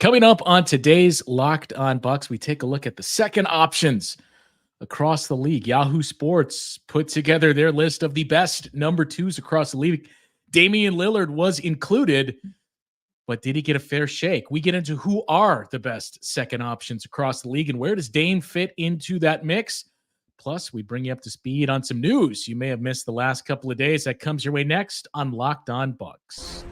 Coming up on today's Locked On Bucks, we take a look at the second options across the league. Yahoo Sports put together their list of the best number twos across the league. Damian Lillard was included, but did he get a fair shake? We get into who are the best second options across the league and where does Dame fit into that mix? Plus, we bring you up to speed on some news you may have missed the last couple of days. That comes your way next on Locked On Bucks.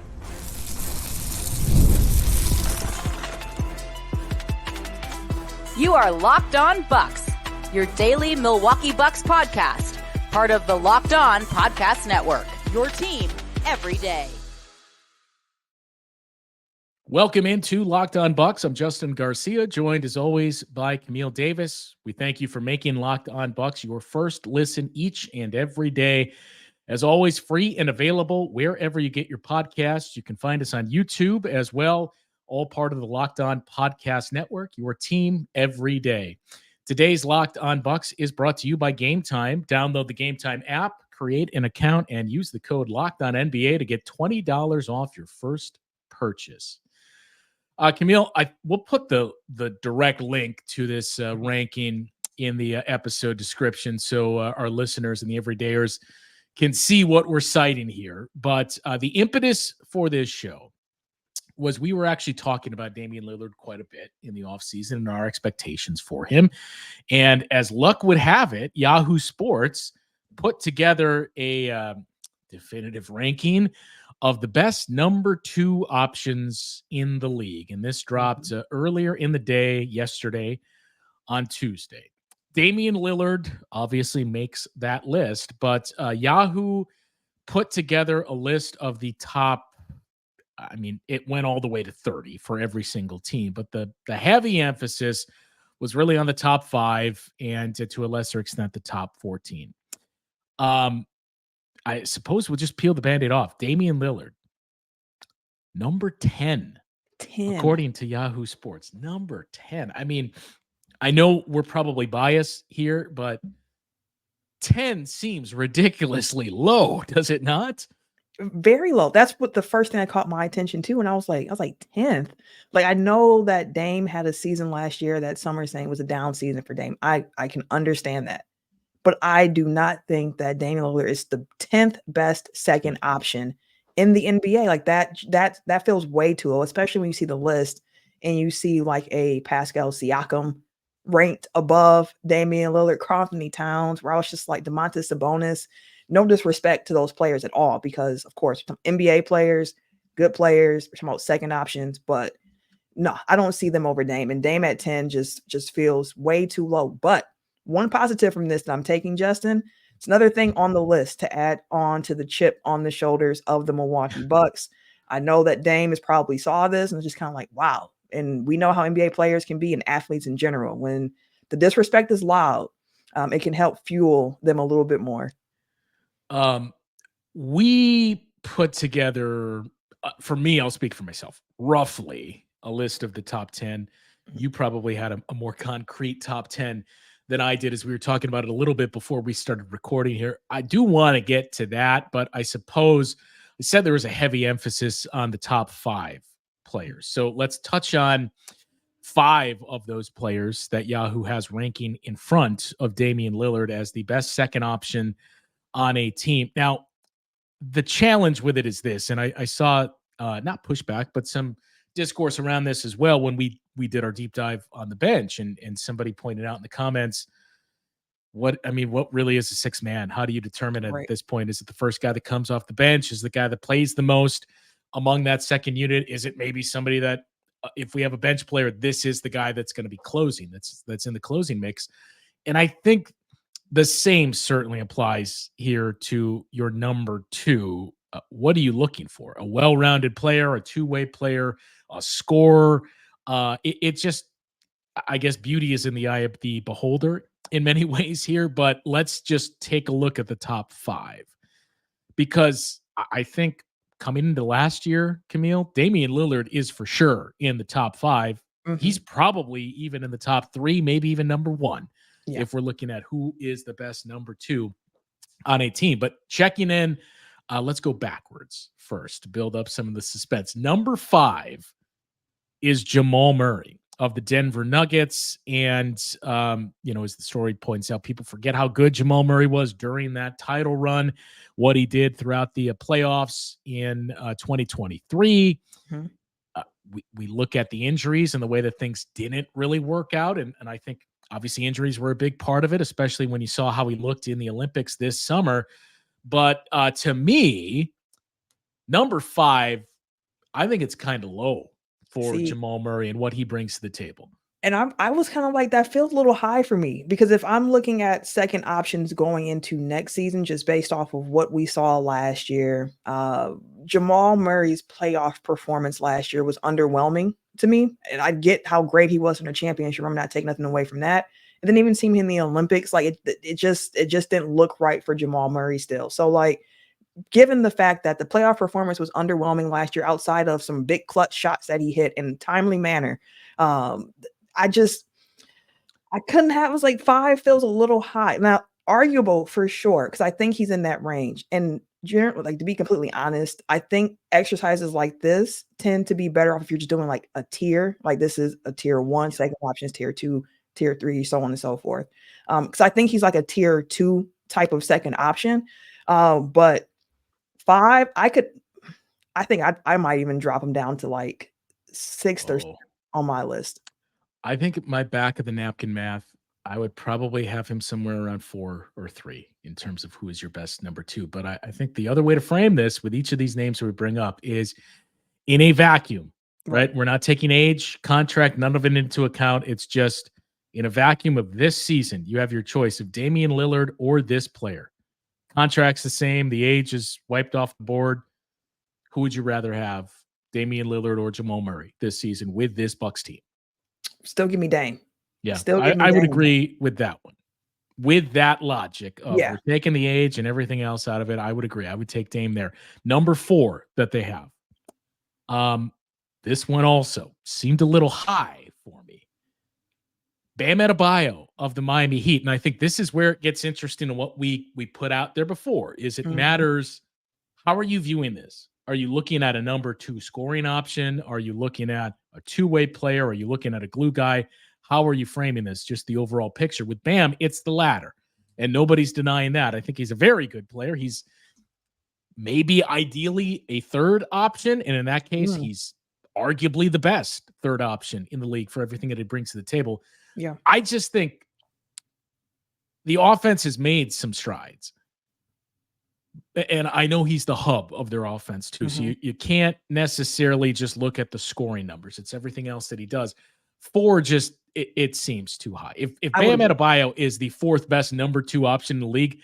You are Locked On Bucks, your daily Milwaukee Bucks podcast, part of the Locked On Podcast Network, your team every day. Welcome into Locked On Bucks. I'm Justin Garcia, joined as always by Camille Davis. We thank you for making Locked On Bucks your first listen each and every day. As always, free and available wherever you get your podcasts. You can find us on YouTube as well, all part of the Locked On Podcast Network, your team every day. Today's Locked On Bucks is brought to you by Game Time. Download the Game Time app, create an account, and use the code LOCKEDONNBA to get $20 off your first purchase. Camille, we'll put the direct link to this ranking in the episode description so our listeners and the everydayers can see what we're citing here. But the impetus for this show was we were actually talking about Damian Lillard quite a bit in the offseason and our expectations for him. And as luck would have it, Yahoo Sports put together a definitive ranking of the best number two options in the league. And this dropped earlier in the day, yesterday on Tuesday. Damian Lillard obviously makes that list, but Yahoo put together a list of the top. I mean, it went all the way to 30 for every single team, but the heavy emphasis was really on the top 5 and to a lesser extent, the top 14. I suppose we'll just peel the Band-Aid off. Damian Lillard, number 10, according to Yahoo Sports, number 10. I mean, I know we're probably biased here, but 10 seems ridiculously low, does it not? Very low. That's what the first thing that caught my attention too. And I was like 10th. Like, I know that Dame had a season last year that some are saying was a down season for Dame. I can understand that. But I do not think that Damian Lillard is the 10th best second option in the NBA. Like that feels way too low, especially when you see the list and you see like a Pascal Siakam ranked above Damian Lillard, Karl-Anthony Towns, where I was just like Domantas Sabonis. No disrespect to those players at all, because of course, some NBA players, good players, we're talking about second options, but no, I don't see them over Dame. And Dame at 10 just feels way too low. But one positive from this that I'm taking, Justin, it's another thing on the list to add on to the chip on the shoulders of the Milwaukee Bucks. I know that Dame has probably saw this and it's just kind of like, wow. And we know how NBA players can be and athletes in general. When the disrespect is loud, it can help fuel them a little bit more. We put together, for me, I'll speak for myself, roughly a list of the top 10. You probably had a more concrete top 10 than I did, as we were talking about it a little bit before we started recording here. I do want to get to that, but I suppose I said there was a heavy emphasis on the top 5 players. So let's touch on 5 of those players that Yahoo has ranking in front of Damian Lillard as the best second option on a team. Now, the challenge with it is this, and I saw not pushback, but some discourse around this as well when we did our deep dive on the bench, and somebody pointed out in the comments, what really is a sixth man? How do you determine it at this point? Is it the first guy that comes off the bench? Is the guy that plays the most among that second unit? Is it maybe somebody that, if we have a bench player, this is the guy that's going to be closing, that's in the closing mix? And I think the same certainly applies here to your number 2. What are you looking for? A well-rounded player, a two-way player, a scorer? It just, I guess beauty is in the eye of the beholder in many ways here, but let's just take a look at the top 5. Because I think coming into last year, Camille, Damian Lillard is for sure in the top 5. Mm-hmm. He's probably even in the top 3, maybe even number 1. Yeah. If we're looking at who is the best number 2 on a team. But checking in, let's go backwards first to build up some of the suspense. Number 5, is Jamal Murray of the Denver Nuggets. And, as the story points out, people forget how good Jamal Murray was during that title run, what he did throughout the playoffs in 2023. Mm-hmm. We look at the injuries and the way that things didn't really work out. And I think obviously injuries were a big part of it, especially when you saw how he looked in the Olympics this summer. But to me, number 5, I think it's kind of low for Jamal Murray and what he brings to the table. And I was kind of like, that feels a little high for me, because if I'm looking at second options going into next season, just based off of what we saw last year, Jamal Murray's playoff performance last year was underwhelming to me. And I get how great he was in the championship. I'm not taking nothing away from that. And then even seeing him in the Olympics, like it just didn't look right for Jamal Murray still. So like, given the fact that the playoff performance was underwhelming last year, outside of some big clutch shots that he hit in a timely manner, I couldn't have. It was like 5 feels a little high. Now, arguable for sure, because I think he's in that range. And like, to be completely honest, I think exercises like this tend to be better off if you're just doing like a tier. Like, this is a tier 1, second option is tier 2, tier 3, so on and so forth. Because I think he's like a tier 2 type of second option. But 5, I think I might even drop him down to like 6th or 7th on my list. I think my back of the napkin math, I would probably have him somewhere around 4 or 3 in terms of who is your best number 2. But I think the other way to frame this with each of these names we bring up is in a vacuum, right? We're not taking age, contract, none of it into account. It's just in a vacuum of this season, you have your choice of Damian Lillard or this player. Contract's the same. The age is wiped off the board. Who would you rather have, Damian Lillard or Jamal Murray this season with this Bucks team? Still give me Dame. Yeah, I would agree with that one. With that logic of we're taking the age and everything else out of it, I would agree. I would take Dame there. Number 4 that they have. This one also seemed a little high for me. Bam Adebayo of the Miami Heat. And I think this is where it gets interesting in what we put out there before, is it matters. How are you viewing this? Are you looking at a number 2 scoring option? Are you looking at a two-way player? Are you looking at a glue guy? How are you framing this? Just the overall picture. With Bam, it's the latter, and nobody's denying that. I think he's a very good player. He's maybe ideally a third option, and in that case, he's arguably the best third option in the league for everything that he brings to the table. Yeah, I just think the offense has made some strides. And I know he's the hub of their offense too. So you can't necessarily just look at the scoring numbers. It's everything else that he does. 4 just, it seems too high. If Bam Adebayo is the 4th best number 2 option in the league,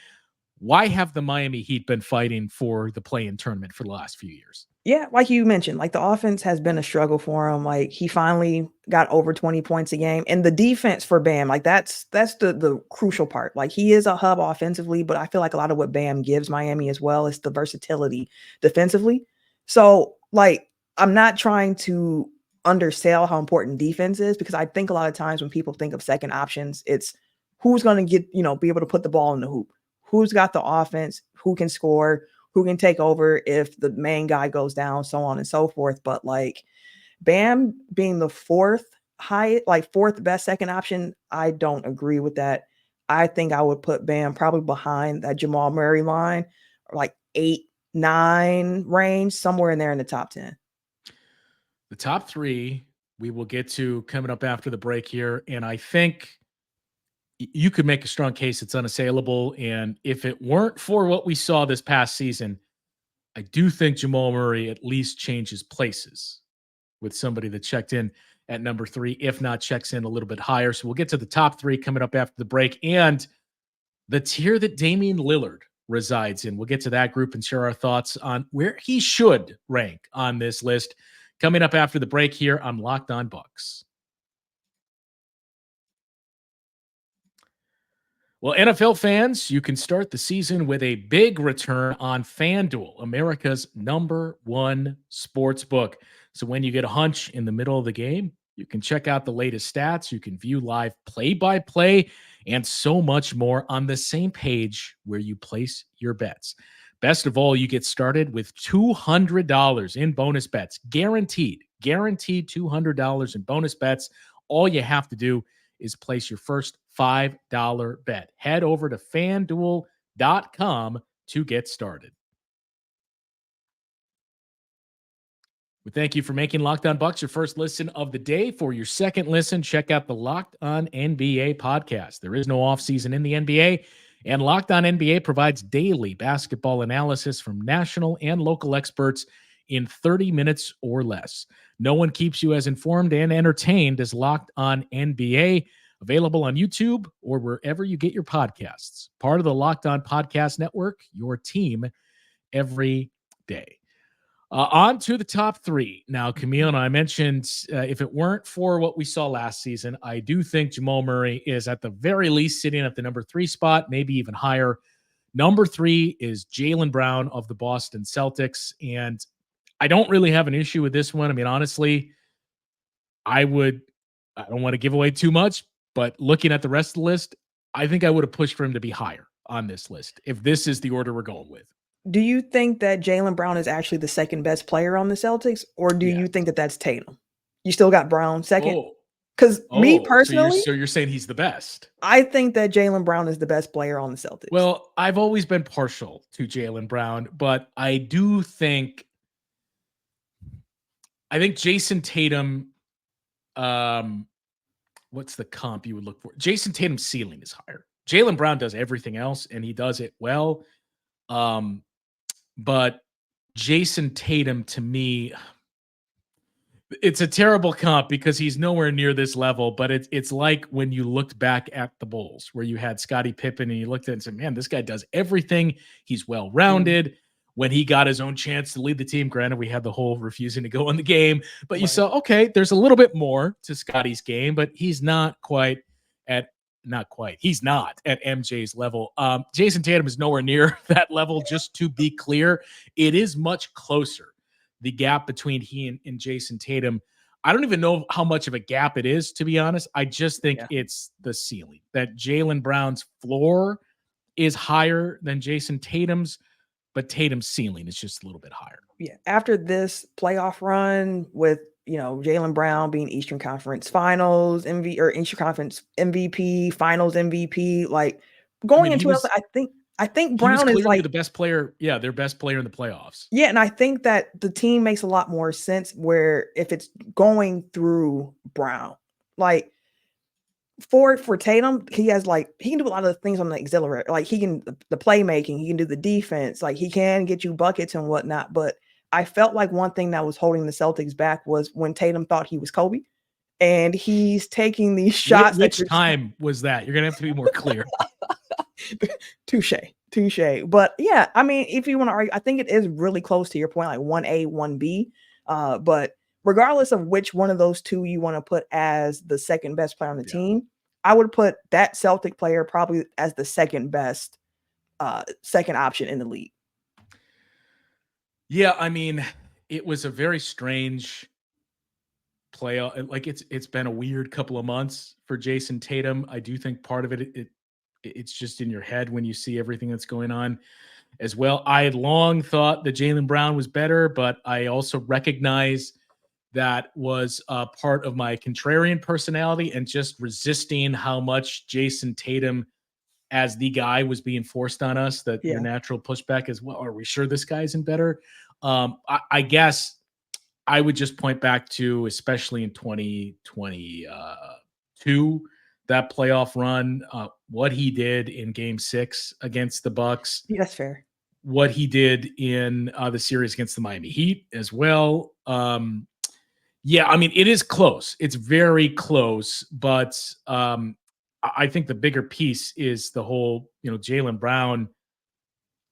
why have the Miami Heat been fighting for the play-in tournament for the last few years? Yeah, like you mentioned, like the offense has been a struggle for him. Like he finally got over 20 points a game, and the defense for Bam, like that's the crucial part. Like he is a hub offensively, but I feel like a lot of what Bam gives Miami as well is the versatility defensively. So like, I'm not trying to undersell how important defense is, because I think a lot of times when people think of second options, it's who's going to get, be able to put the ball in the hoop, who's got the offense, who can score, who can take over if the main guy goes down, so on and so forth. But like Bam being the 4th best second option, I don't agree with that. I think I would put Bam probably behind that Jamal Murray line, like 8, 9 range, somewhere in there in the top 10. The top 3 we will get to coming up after the break here. And I think you could make a strong case it's unassailable. And if it weren't for what we saw this past season, I do think Jamal Murray at least changes places with somebody that checked in at number 3, if not checks in a little bit higher. So we'll get to the top 3 coming up after the break, and the tier that Damian Lillard resides in. We'll get to that group and share our thoughts on where he should rank on this list coming up after the break here on Locked On Bucks. Well, NFL fans, you can start the season with a big return on FanDuel, America's #1 sports book. So when you get a hunch in the middle of the game, you can check out the latest stats. You can view live play-by-play and so much more on the same page where you place your bets. Best of all, you get started with $200 in bonus bets, guaranteed guaranteed $200 in bonus bets. All you have to do is place your first $5 bet. Head over to FanDuel.com to get started. We thank you for making Locked On Bucks your first listen of the day. For your second listen, check out the Locked On NBA podcast. There is no offseason in the NBA, and Locked On NBA provides daily basketball analysis from national and local experts in 30 minutes or less. No one keeps you as informed and entertained as Locked On NBA, available on YouTube or wherever you get your podcasts. Part of the Locked On Podcast Network, your team every day. On to the top three. Now, Camille and I mentioned if it weren't for what we saw last season, I do think Jamal Murray is at the very least sitting at the number 3 spot, maybe even higher. Number 3 is Jaylen Brown of the Boston Celtics. And I don't really have an issue with this one. I mean, honestly, I don't want to give away too much, but looking at the rest of the list, I think I would have pushed for him to be higher on this list if this is the order we're going with. Do you think that Jaylen Brown is actually the second best player on the Celtics, or do you think that that's Tatum? You still got Brown second? Because me personally, so you're saying he's the best. I think that Jaylen Brown is the best player on the Celtics. Well, I've always been partial to Jaylen Brown, but I do think Jason Tatum, what's the comp you would look for? Jason Tatum's ceiling is higher. Jaylen Brown does everything else, and he does it well. But Jason Tatum, to me, it's a terrible comp because he's nowhere near this level, but it's like when you looked back at the Bulls where you had Scottie Pippen and you looked at it and said, man, this guy does everything. He's well-rounded. When he got his own chance to lead the team, granted, we had the whole refusing to go on the game, but you saw, okay, there's a little bit more to Scottie's game, but he's not at MJ's level. Jason Tatum is nowhere near that level, just to be clear. It is much closer, the gap between he and Jason Tatum. I don't even know how much of a gap it is, to be honest. I just think it's the ceiling, that Jaylen Brown's floor is higher than Jason Tatum's, but Tatum's ceiling is just a little bit higher. Yeah. After this playoff run with, Jaylen Brown being Eastern Conference Finals Eastern Conference MVP, Finals MVP, like going into it, I think Brown is like the best player. Yeah, their best player in the playoffs. Yeah, and I think that the team makes a lot more sense where if it's going through Brown, like for Tatum, he can do a lot of things on the auxiliary. Like he can the playmaking, he can do the defense, like he can get you buckets and whatnot, but I felt like one thing that was holding the Celtics back was when Tatum thought he was Kobe, and he's taking these shots. Which time was that? You're going to have to be more clear. Touche. But yeah, I mean, if you want to argue, I think it is really close to your point, like 1A, 1B. But regardless of which one of those two you want to put as the second best player on the team, I would put that Celtic player probably as the second best, second option in the league. Yeah, I mean, it was a very strange playoff. Like it's been a weird couple of months for Jason Tatum. I do think part of it's just in your head when you see everything that's going on as well. I had long thought that Jaylen Brown was better, but I also recognize that was part of my contrarian personality and just resisting how much Jason Tatum as the guy was being forced on us, that your natural pushback is, well, are we sure this guy isn't better? I guess I would just point back to, especially in 2022, that playoff run, what he did in Game 6 against the Bucks. Yeah, that's fair. What he did in the series against the Miami Heat as well. Yeah, I mean, it is close. It's very close, but I think the bigger piece is the whole, Jaylen Brown.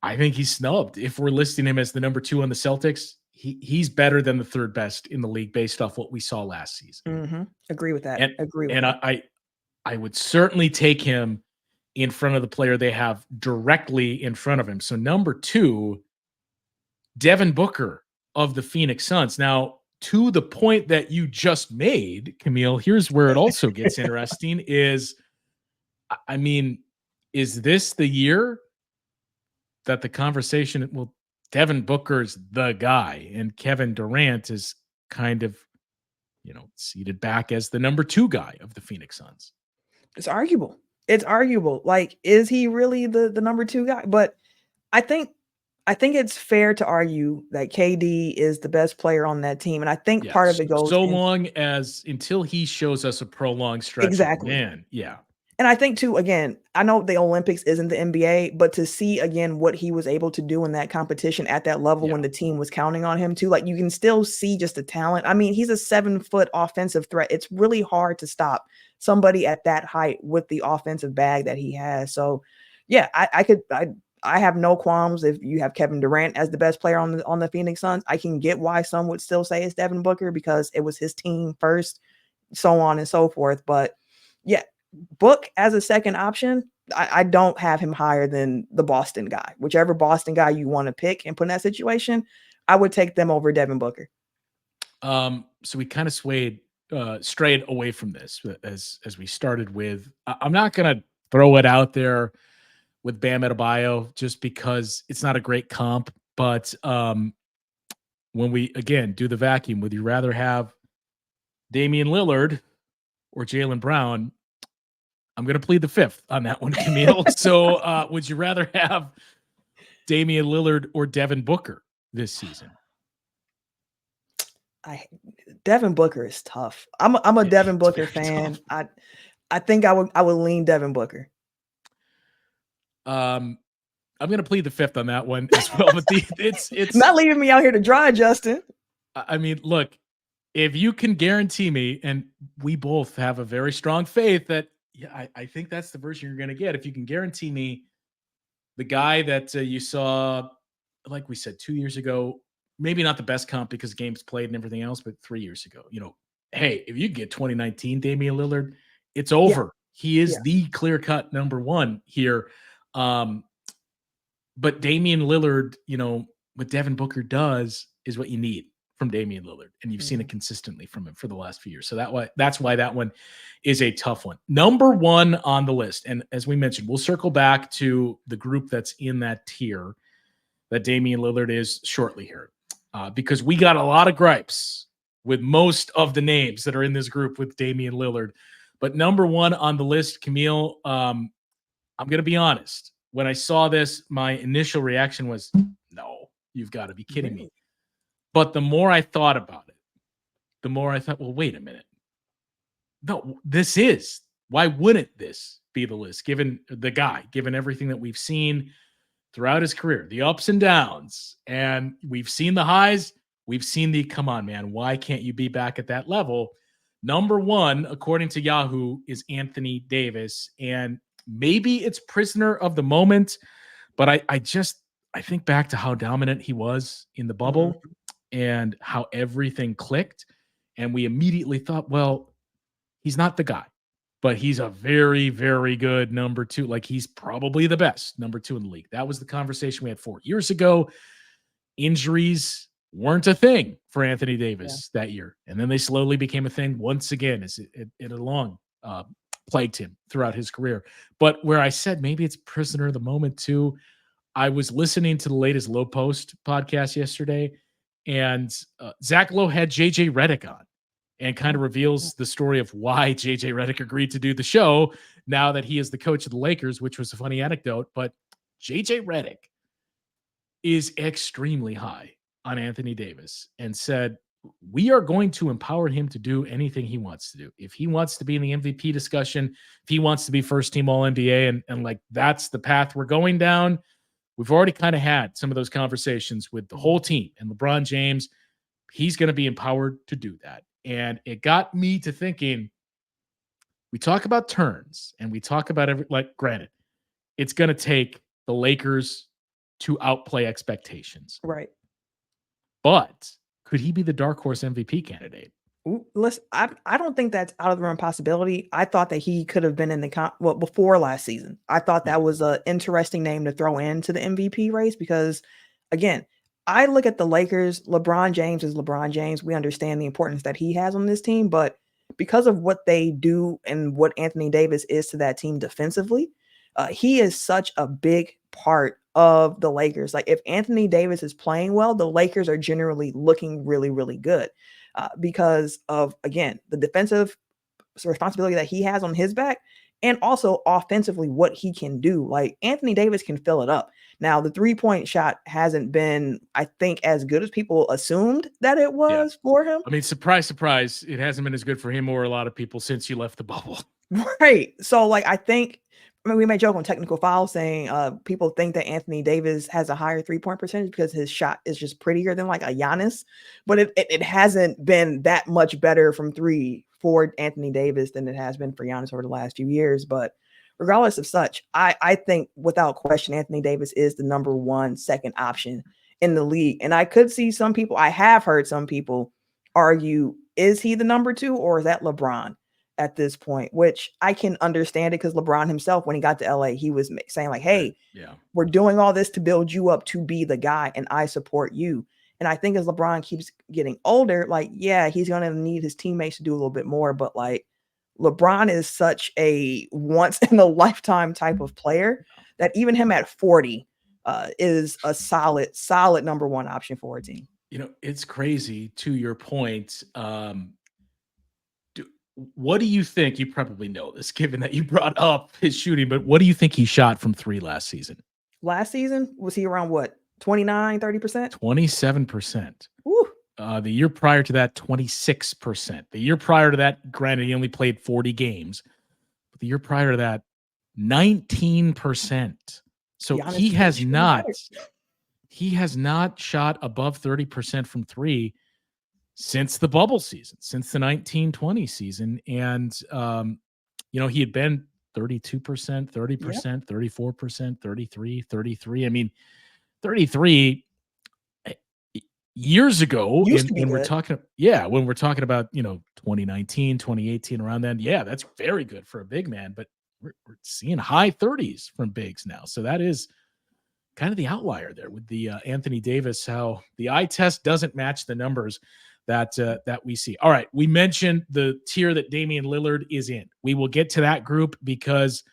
I think he's snubbed. If we're listing him as the number 2 on the Celtics, he's better than the third best in the league based off what we saw last season. Mm-hmm. Agree with that. I would certainly take him in front of the player they have directly in front of him. So number 2, Devin Booker of the Phoenix Suns. Now, to the point that you just made, Camille, here's where it also gets interesting is, I mean, is this the year that the conversation, well, Devin Booker's the guy and Kevin Durant is kind of seated back as the number 2 guy of the Phoenix Suns. It's arguable. It's arguable. Like, is he really the number 2 guy? But I think it's fair to argue that KD is the best player on that team. And I think part of it goes until he shows us a prolonged stretch. Exactly. Man, yeah. And I think too, again, I know the Olympics isn't the NBA, but to see again what he was able to do in that competition at that level when the team was counting on him too, like you can still see just the talent. I mean, he's a 7-foot offensive threat. It's really hard to stop somebody at that height with the offensive bag that he has. So yeah, I have no qualms if you have Kevin Durant as the best player on the Phoenix Suns. I can get why some would still say it's Devin Booker because it was his team first, so on and so forth. But yeah, Book as a second option, I don't have him higher than the Boston guy. Whichever Boston guy you want to pick and put in that situation, I would take them over Devin Booker. So we kind of strayed away from this as we started with. I'm not going to throw it out there with Bam Adebayo just because it's not a great comp. But when we, again, do the vacuum, would you rather have Damian Lillard or Jaylen Brown? I'm going to plead the fifth on that one, Camille. So would you rather have Damian Lillard or Devin Booker this season? Devin Booker is tough. I'm a Devin Booker fan. Tough. I think I would lean Devin Booker. I'm going to plead the fifth on that one as well. But it's not leaving me out here to dry, Justin. I mean, look, if you can guarantee me, and we both have a very strong faith that, yeah, I think that's the version you're going to get. If you can guarantee me the guy that you saw, like we said, 2 years ago, maybe not the best comp because games played and everything else, but 3 years ago, hey, if you get 2019 Damian Lillard, it's over. Yeah. He is the clear-cut number 1 here. But Damian Lillard, what Devin Booker does is what you need from Damian Lillard, and you've seen it consistently from him for the last few years. So that's why that one is a tough one. Number 1 on the list, and as we mentioned, we'll circle back to the group that's in that tier that Damian Lillard is shortly here, because we got a lot of gripes with most of the names that are in this group with Damian Lillard. But number 1 on the list, Camille, I'm going to be honest. When I saw this, my initial reaction was, no, you've got to be kidding me. But the more I thought about it, the more I thought, well, wait a minute. No, why wouldn't this be the list, given everything that we've seen throughout his career, the ups and downs, and we've seen the highs, we've seen come on, man, why can't you be back at that level? Number 1, according to Yahoo, is Anthony Davis. And maybe it's prisoner of the moment, but I think back to how dominant he was in the bubble. And how everything clicked. And we immediately thought, well, he's not the guy, but he's a very, very good number 2. Like, he's probably the best number 2 in the league. That was the conversation we had 4 years ago. Injuries weren't a thing for Anthony Davis that year. And then they slowly became a thing once again as it along plagued him throughout his career. But where I said maybe it's prisoner of the moment too, I was listening to the latest Low Post podcast yesterday, and Zach Lowe had JJ Redick on and kind of reveals the story of why JJ Redick agreed to do the show now that he is the coach of the Lakers, which was a funny anecdote. But JJ Redick is extremely high on Anthony Davis and said, we are going to empower him to do anything he wants to do. If he wants to be in the MVP discussion, if he wants to be first team all NBA, and like, that's the path we're going down. We've already kind of had some of those conversations with the whole team and LeBron James. He's going to be empowered to do that. And it got me to thinking, we talk about turns and we talk about granted, it's going to take the Lakers to outplay expectations. Right. But could he be the dark horse MVP candidate? Listen, I don't think that's out of the realm possibility. I thought that he could have been in before last season. I thought that was an interesting name to throw into the MVP race because, again, I look at the Lakers. LeBron James is LeBron James. We understand the importance that he has on this team, but because of what they do and what Anthony Davis is to that team defensively, he is such a big part of the Lakers. Like, if Anthony Davis is playing well, the Lakers are generally looking really, really good. because of, again, the defensive responsibility that he has on his back, and also offensively what he can do. Like Anthony Davis can fill it up. Now, the 3-point shot hasn't been, I think, as good as people assumed that it was for him. I mean, surprise, surprise, it hasn't been as good for him or a lot of people since you left the bubble. Right. So, like, I think, I mean, we may joke on technical foul saying people think that Anthony Davis has a higher 3-point percentage because his shot is just prettier than like a Giannis, but it hasn't been that much better from three for Anthony Davis than it has been for Giannis over the last few years. But regardless of such, I think without question, Anthony Davis is the number one second option in the league. And I could see some people, I have heard some people argue, is he the number two or is that LeBron at this point? Which I can understand it because LeBron himself, when he got to LA, he was saying like, hey, we're doing all this to build you up to be the guy and I support you. And I think as LeBron keeps getting older, like, yeah, he's going to need his teammates to do a little bit more. But like LeBron is such a once in a lifetime type of player that even him at 40 is a solid number one option for a team. You know, it's crazy to your point. What do you think? You probably know this given that you brought up his shooting, but what do you think he shot from three last season? Last season, was he around what? 29, 30%? 27%. Woo. The year prior to that, 26%. The year prior to that, granted, he only played 40 games. But the year prior to that, 19%. So Giannis he has not shot above 30% from three since the bubble season, since the 1920 season. And, you know, he had been 32%, 30%, 34%, 33. I mean, 33 years ago, when we're talking about, you know, 2019, 2018, around then, that's very good for a big man, but we're seeing high 30s from bigs now. So that is kind of the outlier there with the Anthony Davis, how the eye test doesn't match the numbers that we see. All right, we mentioned the tier that Damian Lillard is in. We will get to that group because,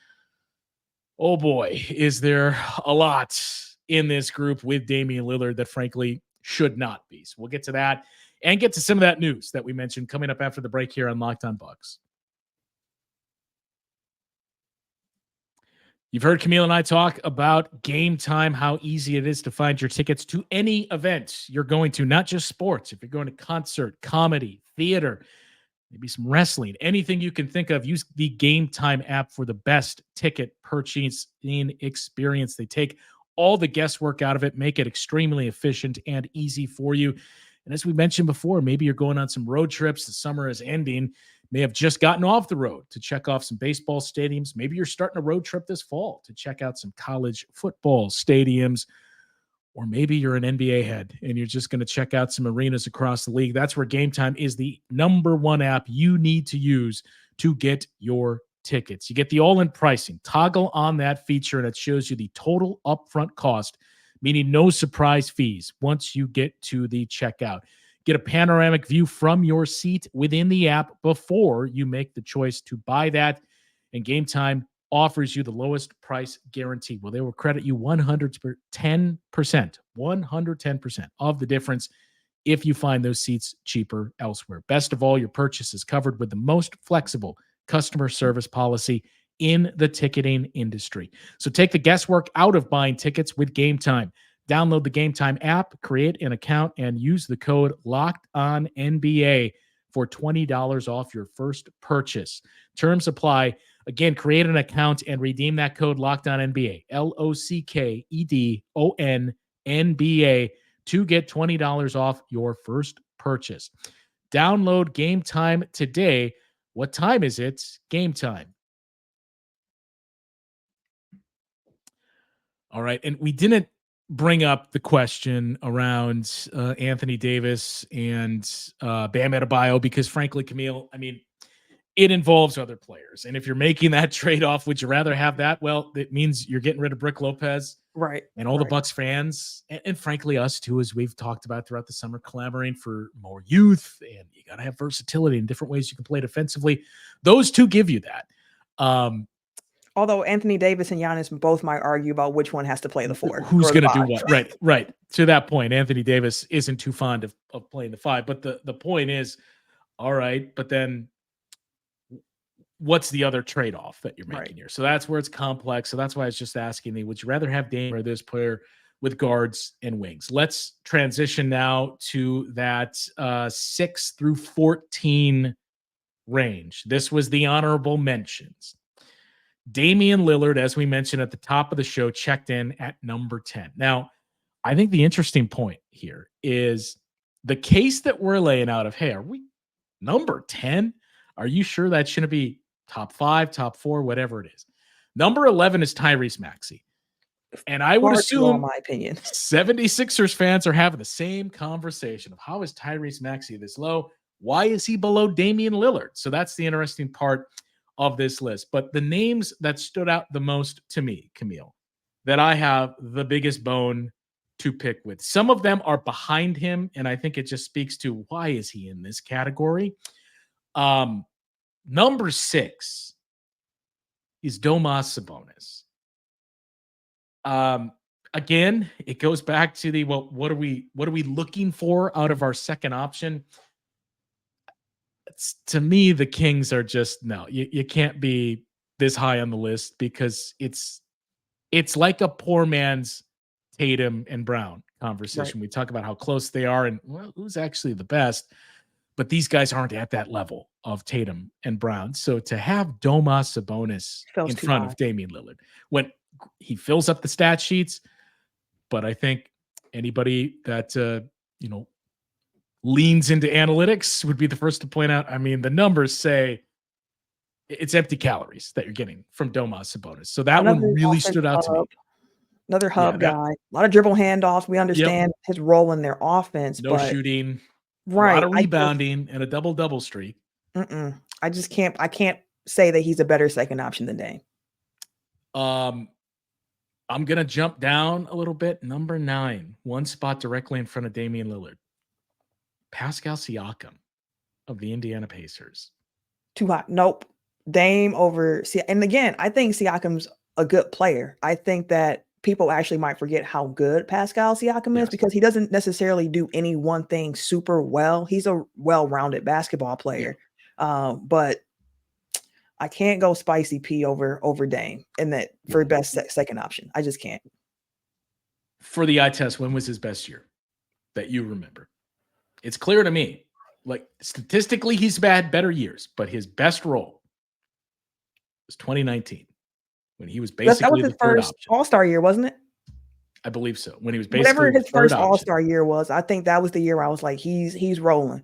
oh boy, is there a lot in this group with Damian Lillard that frankly should not be. So we'll get to that and get to some of that news that we mentioned coming up after the break here on Locked On Bucks. You've heard Camille and I talk about Game Time, how easy it is to find your tickets to any event you're going to, not just sports. If you're going to concert, comedy, theater, maybe some wrestling, anything you can think of, use the Game Time app for the best ticket purchasing experience. They take all the guesswork out of it, make it extremely efficient and easy for you. And as we mentioned before, maybe you're going on some road trips. The summer is ending. May have just gotten off the road to check off some baseball stadiums. Maybe you're starting a road trip this fall to check out some college football stadiums. Or maybe you're an NBA head and you're just going to check out some arenas across the league. That's where Game Time is the number one app you need to use to get your tickets. You get the all-in pricing. Toggle on that feature and it shows you the total upfront cost, meaning no surprise fees once you get to the checkout. Get a panoramic view from your seat within the app before you make the choice to buy that. And Game Time offers you the lowest price guarantee. Well, they will credit you 110% of the difference if you find those seats cheaper elsewhere. Best of all, your purchase is covered with the most flexible customer service policy in the ticketing industry. So take the guesswork out of buying tickets with Game Time. Download the Game Time app, create an account, and use the code LOCKEDONNBA for $20 off your first purchase. Terms apply. Again, create an account and redeem that code LOCKEDONNBA, LOCKEDONNBA, to get $20 off your first purchase. Download Game Time today. What time is it? Game time. All right, and we didn't bring up the question around Anthony Davis and Bam Adebayo because, frankly, Camille, I mean, it involves other players. And if you're making that trade-off, would you rather have that? Well, it means you're getting rid of Brook Lopez. Right. And all the Bucks fans, and frankly, us too, as we've talked about throughout the summer, clamoring for more youth. And you got to have versatility in different ways you can play defensively. Those two give you that. Although Anthony Davis and Giannis both might argue about which one has to play the 4 Who's or the going to do 5. what? Right, right. To that point, Anthony Davis isn't too fond of playing the 5. But the point is, all right, but then what's the other trade-off that you're making here? So that's where it's complex. So that's why I was just asking me, would you rather have Dame or this player with guards and wings? Let's transition now to that 6 through 14 range. This was the honorable mentions. Damian Lillard, as we mentioned at the top of the show, checked in at number 10. Now, I think the interesting point here is the case that we're laying out of, hey, are we number 10? Are you sure that shouldn't be top 5, top 4, whatever it is? Number 11 is Tyrese Maxey. And I would assume, my opinion, 76ers fans are having the same conversation of how is Tyrese Maxey this low? Why is he below Damian Lillard? So that's the interesting part of this list. But the names that stood out the most to me, Camille, that I have the biggest bone to pick with. Some of them are behind him, and I think it just speaks to why is he in this category. Number 6 is Domas Sabonis. Again, it goes back to the, well, what are we looking for out of our second option? To me, the Kings are just, no, you can't be this high on the list because it's like a poor man's Tatum and Brown conversation. Right. We talk about how close they are and, well, who's actually the best, but these guys aren't at that level of Tatum and Brown. So to have Domas Sabonis in front of Damian Lillard, when he fills up the stat sheets, but I think anybody that, leans into analytics would be the first to point out, I mean, the numbers say it's empty calories that you're getting from Domas Sabonis. So that one really stood out to me. Another hub guy, a lot of dribble handoffs. We understand his role in their offense. No shooting, right? A lot of rebounding and a double streak. I just can't. I can't say that he's a better second option than Dame. I'm gonna jump down a little bit. Number 9, one spot directly in front of Damian Lillard. Pascal Siakam of the Indiana Pacers. Too hot. Nope. Dame over. And again, I think Siakam's a good player. I think that people actually might forget how good Pascal Siakam is because he doesn't necessarily do any one thing super well. He's a well-rounded basketball player. But I can't go spicy P over Dame in that for best second option. I just can't. For the eye test, when was his best year that you remember? It's clear to me, like statistically, he's had better years, but his best role was 2019 when he was basically that was his first All-Star year, wasn't it? I believe so. When he was basically whatever his first All-Star year was, I think that was the year I was like, he's rolling.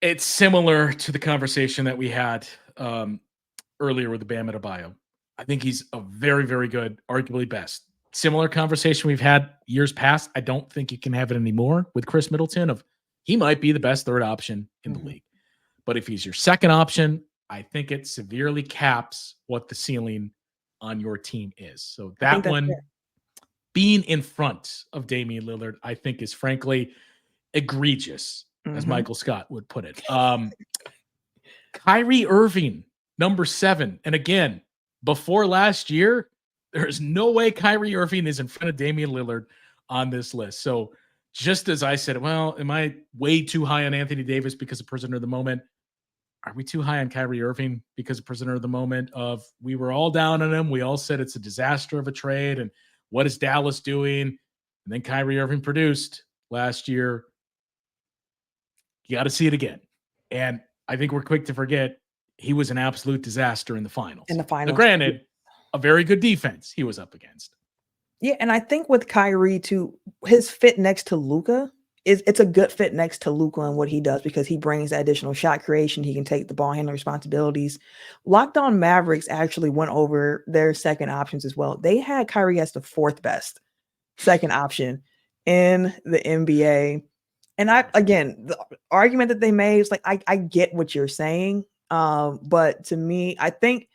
It's similar to the conversation that we had earlier with the Bam Adebayo. I think he's a very, very good, arguably best. Similar conversation we've had years past. I don't think you can have it anymore with Chris Middleton of he might be the best third option in the league. But if he's your second option, I think it severely caps what the ceiling on your team is. So that one being in front of Damian Lillard, I think is frankly egregious, as Michael Scott would put it. Kyrie Irving, number 7. And again, before last year, there's no way Kyrie Irving is in front of Damian Lillard on this list. So just as I said, well, am I way too high on Anthony Davis because of prisoner of the moment? Are we too high on Kyrie Irving because of prisoner of the moment of we were all down on him. We all said it's a disaster of a trade. And what is Dallas doing? And then Kyrie Irving produced last year. You got to see it again. And I think we're quick to forget he was an absolute disaster in the finals. Now, granted, a very good defense he was up against. Yeah, and I think with Kyrie too, his fit next to Luka it's a good fit next to Luka and what he does because he brings that additional shot creation. He can take the ball handling responsibilities. Locked On Mavericks actually went over their second options as well. They had Kyrie as the 4th best second option in the NBA. And the argument that they made is like, I get what you're saying. But to me, I think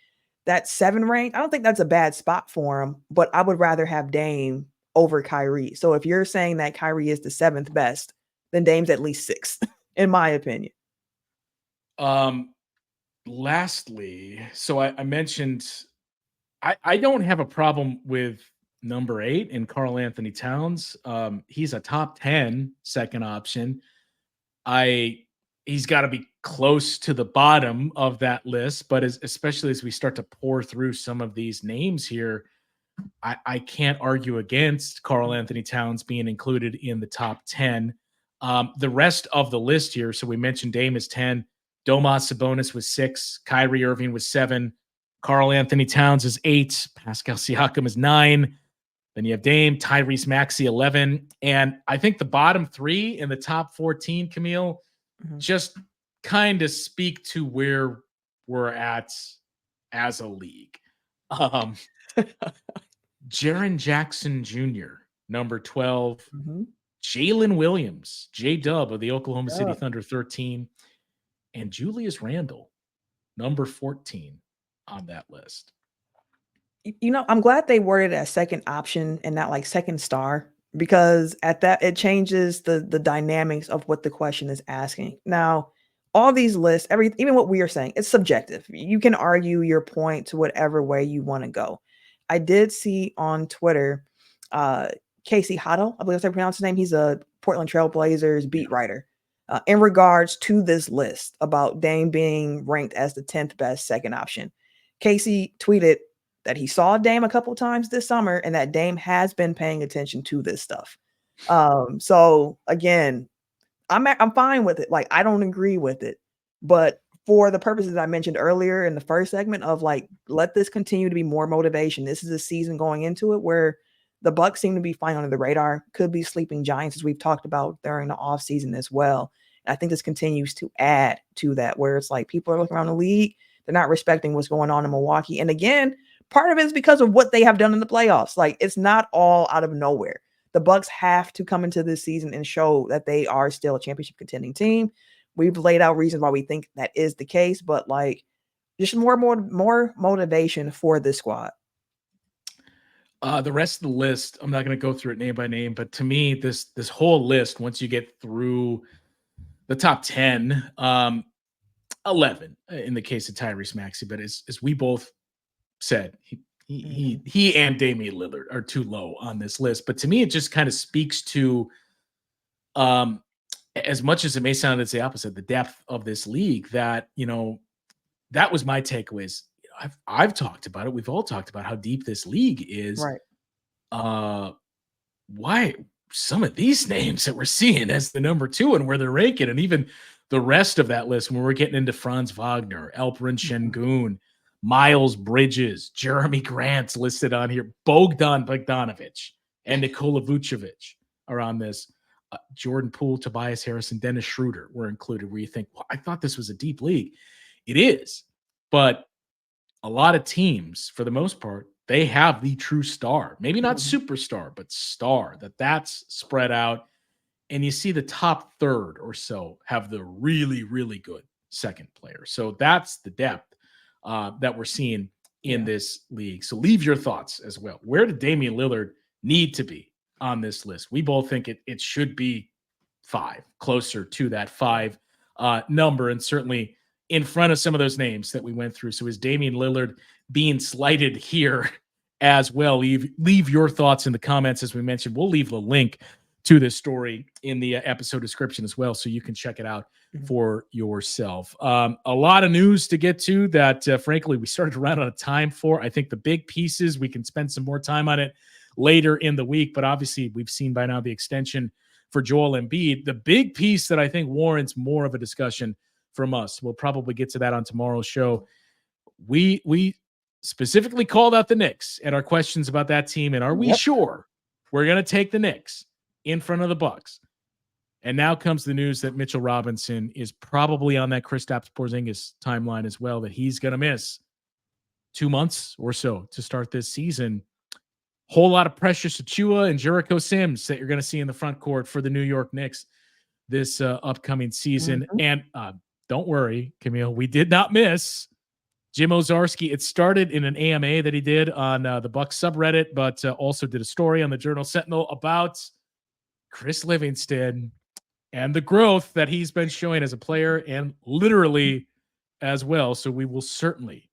that 7 range, I don't think that's a bad spot for him, but I would rather have Dame over Kyrie. So if you're saying that Kyrie is the 7th best, then Dame's at least 6th, in my opinion. Lastly, so I mentioned I don't have a problem with number 8 in Karl Anthony Towns. He's a top 10 second option. He's got to be close to the bottom of that list, but especially as we start to pour through some of these names here, I can't argue against Karl Anthony Towns being included in the top 10. The rest of the list here, so we mentioned Dame is 10, Domas Sabonis was 6, Kyrie Irving was 7, Karl Anthony Towns is 8, Pascal Siakam is 9. Then you have Dame, Tyrese Maxey, 11. And I think the bottom 3 in the top 14, Camille, just kind of speak to where we're at as a league. Jaren Jackson Jr., number 12. Jalen Williams, J-Dub of the Oklahoma City Thunder, 13. And Julius Randle, number 14 on that list. I'm glad they worded it as second option and not like second star, because at that it changes the dynamics of what the question is asking. Now, all these lists, even what we are saying, it's subjective. You can argue your point to whatever way you want to go. I did see on Twitter, Casey Huddle, I believe that's how I pronounce his name. He's a Portland Trail Blazers beat writer. In regards to this list about Dame being ranked as the 10th best second option, Casey tweeted that he saw Dame a couple times this summer and that Dame has been paying attention to this stuff. So again, I'm fine with it. Like, I don't agree with it, but for the purposes I mentioned earlier in the first segment of like, let this continue to be more motivation. This is a season going into it where the Bucks seem to be flying under the radar, could be sleeping giants, as we've talked about during the offseason as well. And I think this continues to add to that, where it's like people are looking around the league, they're not respecting what's going on in Milwaukee. And again, part of it is because of what they have done in the playoffs. Like, it's not all out of nowhere. The Bucks have to come into this season and show that they are still a championship contending team. We've laid out reasons why we think that is the case, but like, just more motivation for this squad. The rest of the list, I'm not going to go through it name by name, but to me, this whole list, once you get through the top 10, 11 in the case of Tyrese Maxey, but as we both said, he and Damian Lillard are too low on this list. But to me, it just kind of speaks to, as much as it may sound it's the opposite, the depth of this league. That, that was my takeaways. I've talked about it. We've all talked about how deep this league is. Right. Why some of these names that we're seeing as the number 2 and where they're ranking, and even the rest of that list when we're getting into Franz Wagner, Alperen Şengün, Miles Bridges, Jeremy Grant's listed on here, Bogdan Bogdanović, and Nikola Vucevic are on this. Jordan Poole, Tobias Harris, and Dennis Schroeder were included, where you think, well, I thought this was a deep league. It is, but a lot of teams, for the most part, they have the true star, maybe not superstar, but star, that's spread out. And you see the top third or so have the really, really good second player. So that's the depth that we're seeing in this league. So leave your thoughts as well. Where did Damian Lillard need to be on this list? We both think it should be 5, closer to that 5 number, and certainly in front of some of those names that we went through. So is Damian Lillard being slighted here as well? Leave your thoughts in the comments. As we mentioned, we'll leave the link to this story in the episode description as well, so you can check it out for yourself. A lot of news to get to that, frankly, we started to run out of time for. I think the big pieces, we can spend some more time on it later in the week, but obviously we've seen by now the extension for Joel Embiid. The big piece that I think warrants more of a discussion from us, we'll probably get to that on tomorrow's show. We specifically called out the Knicks and our questions about that team, and are we sure we're going to take the Knicks in front of the Bucks? And now comes the news that Mitchell Robinson is probably on that Kristaps Porzingis timeline as well, that he's going to miss 2 months or so to start this season. Whole lot of Precious Achiuwa and Jericho Sims that you're going to see in the front court for the New York Knicks this upcoming season. And don't worry, Camille, we did not miss Jim Ozarski. It started in an AMA that he did on the Bucks subreddit, but also did a story on the Journal Sentinel about Chris Livingston and the growth that he's been showing as a player and literally as well. So we will certainly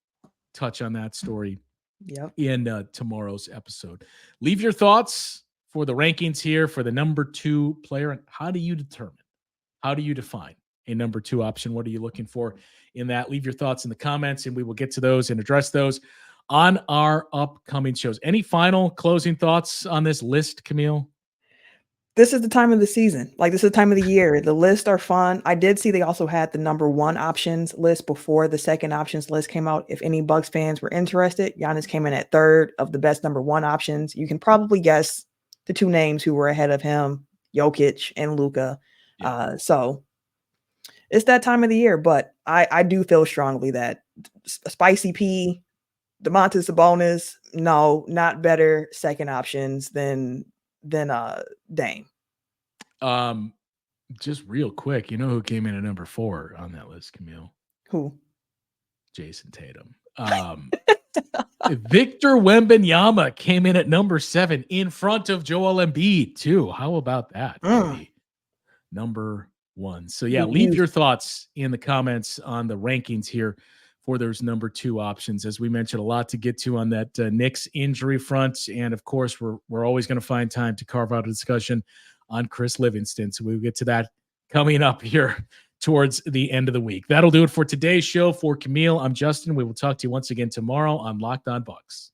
touch on that story Yep. in tomorrow's episode. Leave your thoughts for the rankings here for the number 2 player. And how do you define a number 2 option? What are you looking for in that? Leave your thoughts in the comments, and we will get to those and address those on our upcoming shows. Any final closing thoughts on this list, Camille? This is the time of the season. Like, this is the time of the year. The lists are fun. I did see they also had the number 1 options list before the second options list came out. If any Bucks fans were interested, Giannis came in at 3rd of the best number 1 options. You can probably guess the 2 names who were ahead of him, Jokic and Luka. Yeah. So it's that time of the year, but I do feel strongly that Spicy P, Domantas Sabonis, no, not better second options than Dame. Just real quick, you know who came in at number 4 on that list, Camille? Who? Jason Tatum. Victor Wembanyama came in at number 7 in front of Joel Embiid too. How about that? Number 1. So yeah, leave your thoughts in the comments on the rankings here for those number 2 options. As we mentioned, a lot to get to on that Knicks injury front. And of course, we're always going to find time to carve out a discussion on Chris Livingston. So we'll get to that coming up here towards the end of the week. That'll do it for today's show. For Camille, I'm Justin. We will talk to you once again tomorrow on Locked On Bucks.